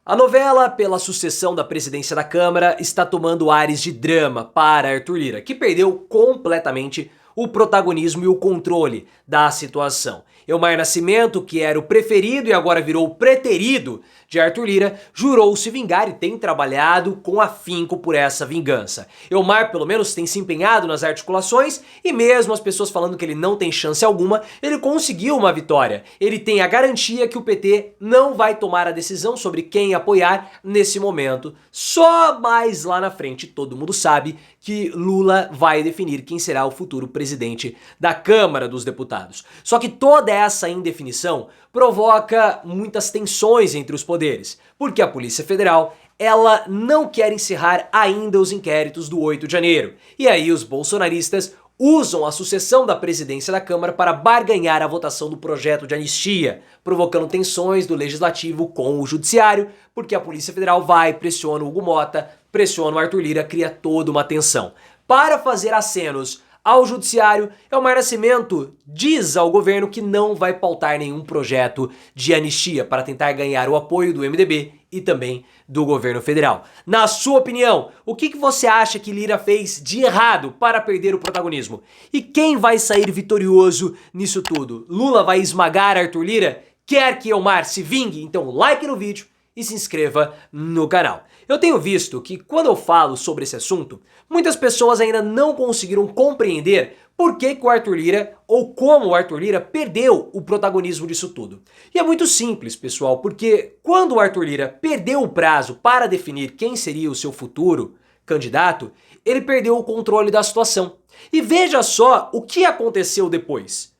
A novela pela sucessão da presidência da Câmara está tomando ares de drama para Arthur Lira, que perdeu completamente o protagonismo e o controle da situação. Elmar Nascimento, que era o preferido e agora virou o preterido de Arthur Lira, jurou se vingar e tem trabalhado com afinco por essa vingança. Elmar, pelo menos, tem se empenhado nas articulações e mesmo as pessoas falando que ele não tem chance alguma, ele conseguiu uma vitória. Ele tem a garantia que o PT não vai tomar a decisão sobre quem apoiar nesse momento. Só mais lá na frente todo mundo sabe que Lula vai definir quem será o futuro presidente da Câmara dos Deputados. Só que toda essa indefinição provoca muitas tensões entre os poderes, porque a Polícia Federal ela não quer encerrar ainda os inquéritos do 8 de janeiro. E aí os bolsonaristas usam a sucessão da presidência da Câmara para barganhar a votação do projeto de anistia, provocando tensões do Legislativo com o Judiciário, porque a Polícia Federal vai, pressiona o Hugo Mota, pressiona o Arthur Lira, cria toda uma tensão. Para fazer acenos ao Judiciário, Elmar Nascimento diz ao governo que não vai pautar nenhum projeto de anistia para tentar ganhar o apoio do MDB e também do governo federal. Na sua opinião, o que você acha que Lira fez de errado para perder o protagonismo? E quem vai sair vitorioso nisso tudo? Lula vai esmagar Arthur Lira? Quer que Elmar se vingue? Então like no vídeo e se inscreva no canal. Eu tenho visto que quando eu falo sobre esse assunto, muitas pessoas ainda não conseguiram compreender por que o Arthur Lira ou como o Arthur Lira perdeu o protagonismo disso tudo. E é muito simples, pessoal, porque quando o Arthur Lira perdeu o prazo para definir quem seria o seu futuro candidato, ele perdeu o controle da situação. E veja só o que aconteceu depois.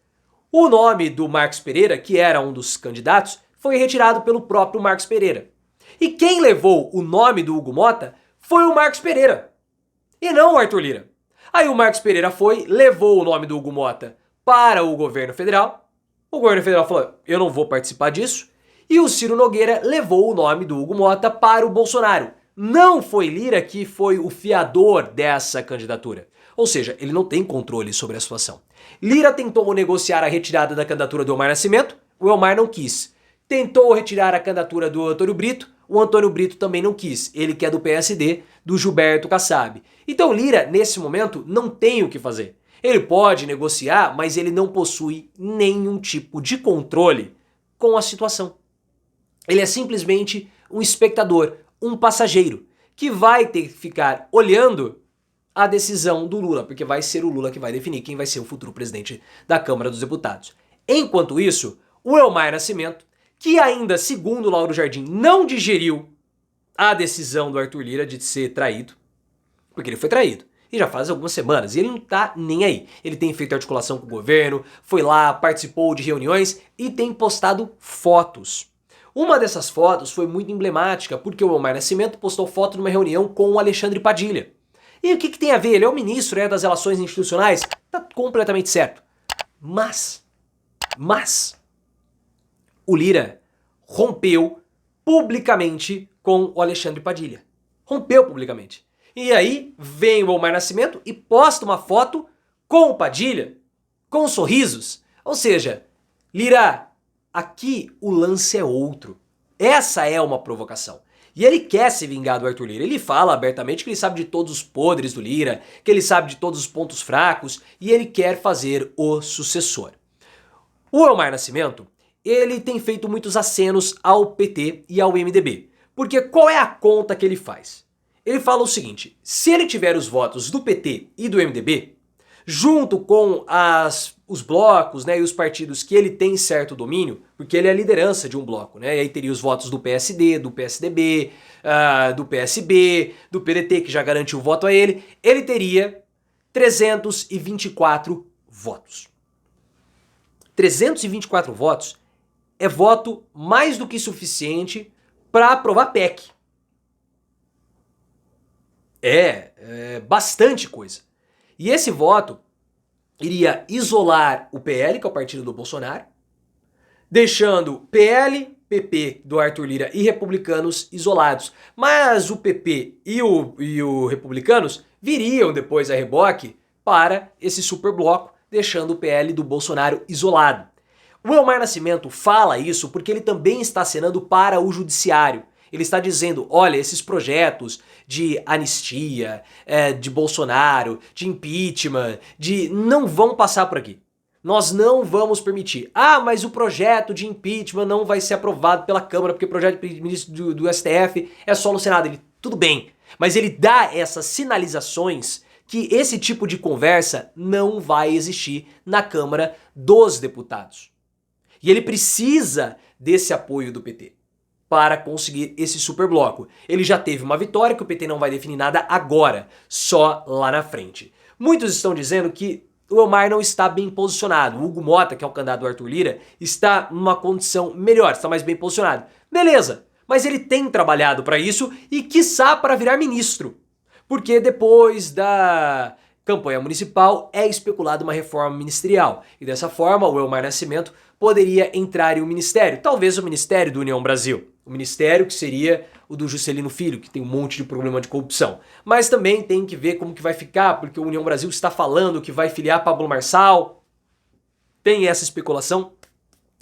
O nome do Marcos Pereira, que era um dos candidatos, foi retirado pelo próprio Marcos Pereira. E quem levou o nome do Hugo Mota foi o Marcos Pereira, e não o Arthur Lira. Aí o Marcos Pereira levou o nome do Hugo Mota para o governo federal. O governo federal falou, eu não vou participar disso. E o Ciro Nogueira levou o nome do Hugo Mota para o Bolsonaro. Não foi Lira que foi o fiador dessa candidatura. Ou seja, ele não tem controle sobre a situação. Lira tentou negociar a retirada da candidatura do Elmar Nascimento, o Elmar não quis. Tentou retirar a candidatura do Antônio Brito, o Antônio Brito também não quis. Ele que é do PSD, do Gilberto Kassab. Então Lira, nesse momento, não tem o que fazer. Ele pode negociar, mas ele não possui nenhum tipo de controle com a situação. Ele é simplesmente um espectador, um passageiro, que vai ter que ficar olhando a decisão do Lula, porque vai ser o Lula que vai definir quem vai ser o futuro presidente da Câmara dos Deputados. Enquanto isso, o Elmar Nascimento, que ainda, segundo Lauro Jardim, não digeriu a decisão do Arthur Lira de ser traído, porque ele foi traído, e já faz algumas semanas, e ele não tá nem aí. Ele tem feito articulação com o governo, foi lá, participou de reuniões e tem postado fotos. Uma dessas fotos foi muito emblemática, porque o Elmar Nascimento postou foto numa reunião com o Alexandre Padilha. E o que tem a ver? Ele é o ministro das Relações Institucionais, tá completamente certo. Mas o Lira rompeu publicamente com o Alexandre Padilha. Rompeu publicamente. E aí vem o Elmar Nascimento e posta uma foto com o Padilha, com sorrisos. Ou seja, Lira, aqui o lance é outro. Essa é uma provocação. E ele quer se vingar do Arthur Lira. Ele fala abertamente que ele sabe de todos os podres do Lira, que ele sabe de todos os pontos fracos e ele quer fazer o sucessor. O Elmar Nascimento, ele tem feito muitos acenos ao PT e ao MDB. Porque qual é a conta que ele faz? Ele fala o seguinte, se ele tiver os votos do PT e do MDB, junto com os blocos, né, e os partidos que ele tem certo domínio, porque ele é a liderança de um bloco, né, e aí teria os votos do PSD, do PSDB, do PSB, do PDT, que já garantiu o voto a ele, ele teria 324 votos. 324 votos é voto mais do que suficiente para aprovar PEC. É bastante coisa. E esse voto iria isolar o PL, que é o partido do Bolsonaro, deixando PL, PP do Arthur Lira e Republicanos isolados. Mas o PP e o Republicanos viriam depois a reboque para esse superbloco, deixando o PL do Bolsonaro isolado. O Elmar Nascimento fala isso porque ele também está acenando para o Judiciário. Ele está dizendo, olha, esses projetos de anistia, de Bolsonaro, de impeachment, não vão passar por aqui. Nós não vamos permitir. Ah, mas o projeto de impeachment não vai ser aprovado pela Câmara, porque o projeto de ministro do STF é só no Senado. Tudo bem, mas ele dá essas sinalizações que esse tipo de conversa não vai existir na Câmara dos Deputados. E ele precisa desse apoio do PT para conseguir esse superbloco. Ele já teve uma vitória que o PT não vai definir nada agora, só lá na frente. Muitos estão dizendo que o Elmar não está bem posicionado. O Hugo Mota, que é o candidato do Arthur Lira, está numa condição melhor, está mais bem posicionado. Beleza, mas ele tem trabalhado para isso e quiçá para virar ministro. Porque depois da campanha municipal é especulada uma reforma ministerial. E dessa forma o Elmar Nascimento poderia entrar em um ministério, talvez o Ministério do União Brasil. O ministério que seria o do Juscelino Filho, que tem um monte de problema de corrupção. Mas também tem que ver como que vai ficar, porque o União Brasil está falando que vai filiar Pablo Marçal. Tem essa especulação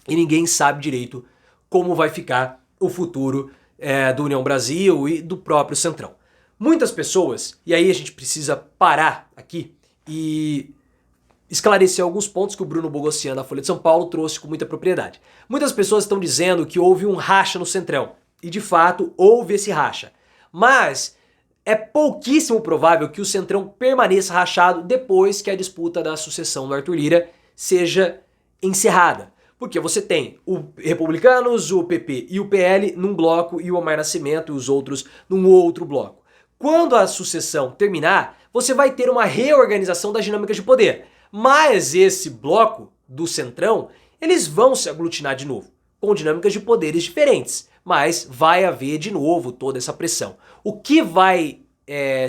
e ninguém sabe direito como vai ficar o futuro do União Brasil e do próprio Centrão. Muitas pessoas, e aí a gente precisa parar aqui e esclarecer alguns pontos que o Bruno Bogossian da Folha de São Paulo trouxe com muita propriedade. Muitas pessoas estão dizendo que houve um racha no Centrão, e de fato houve esse racha. Mas é pouquíssimo provável que o Centrão permaneça rachado depois que a disputa da sucessão do Arthur Lira seja encerrada. Porque você tem o Republicanos, o PP e o PL num bloco e o Elmar Nascimento e os outros num outro bloco. Quando a sucessão terminar, você vai ter uma reorganização das dinâmicas de poder. Mas esse bloco do Centrão, eles vão se aglutinar de novo, com dinâmicas de poderes diferentes. Mas vai haver de novo toda essa pressão. O que vai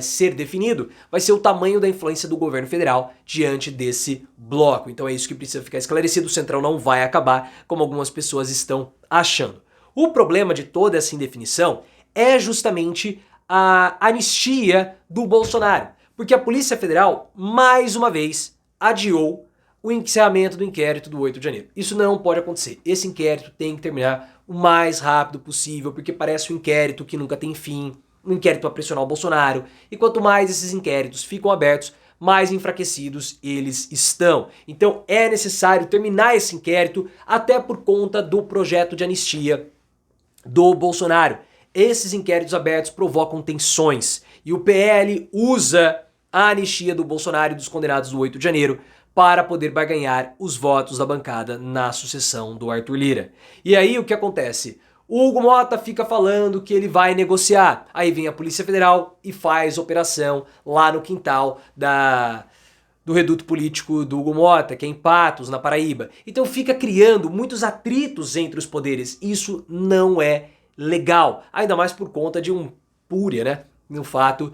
ser definido vai ser o tamanho da influência do governo federal diante desse bloco. Então é isso que precisa ficar esclarecido. O Centrão não vai acabar, como algumas pessoas estão achando. O problema de toda essa indefinição é justamente a anistia do Bolsonaro. Porque a Polícia Federal, mais uma vez, adiou o encerramento do inquérito do 8 de janeiro. Isso não pode acontecer. Esse inquérito tem que terminar o mais rápido possível, porque parece um inquérito que nunca tem fim, um inquérito para pressionar o Bolsonaro. E quanto mais esses inquéritos ficam abertos, mais enfraquecidos eles estão. Então é necessário terminar esse inquérito, até por conta do projeto de anistia do Bolsonaro. Esses inquéritos abertos provocam tensões e o PL usa a anistia do Bolsonaro e dos condenados do 8 de janeiro para poder barganhar os votos da bancada na sucessão do Arthur Lira. E aí o que acontece? O Hugo Mota fica falando que ele vai negociar. Aí vem a Polícia Federal e faz operação lá no quintal do reduto político do Hugo Mota, que é em Patos, na Paraíba. Então fica criando muitos atritos entre os poderes. Isso não é legal, ainda mais por conta de um púria, né? No fato,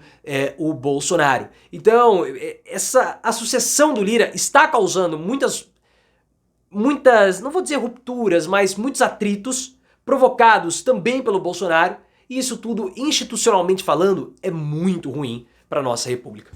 o Bolsonaro. Então, a sucessão do Lira está causando muitas, não vou dizer rupturas, mas muitos atritos provocados também pelo Bolsonaro, e isso tudo, institucionalmente falando, é muito ruim para a nossa república.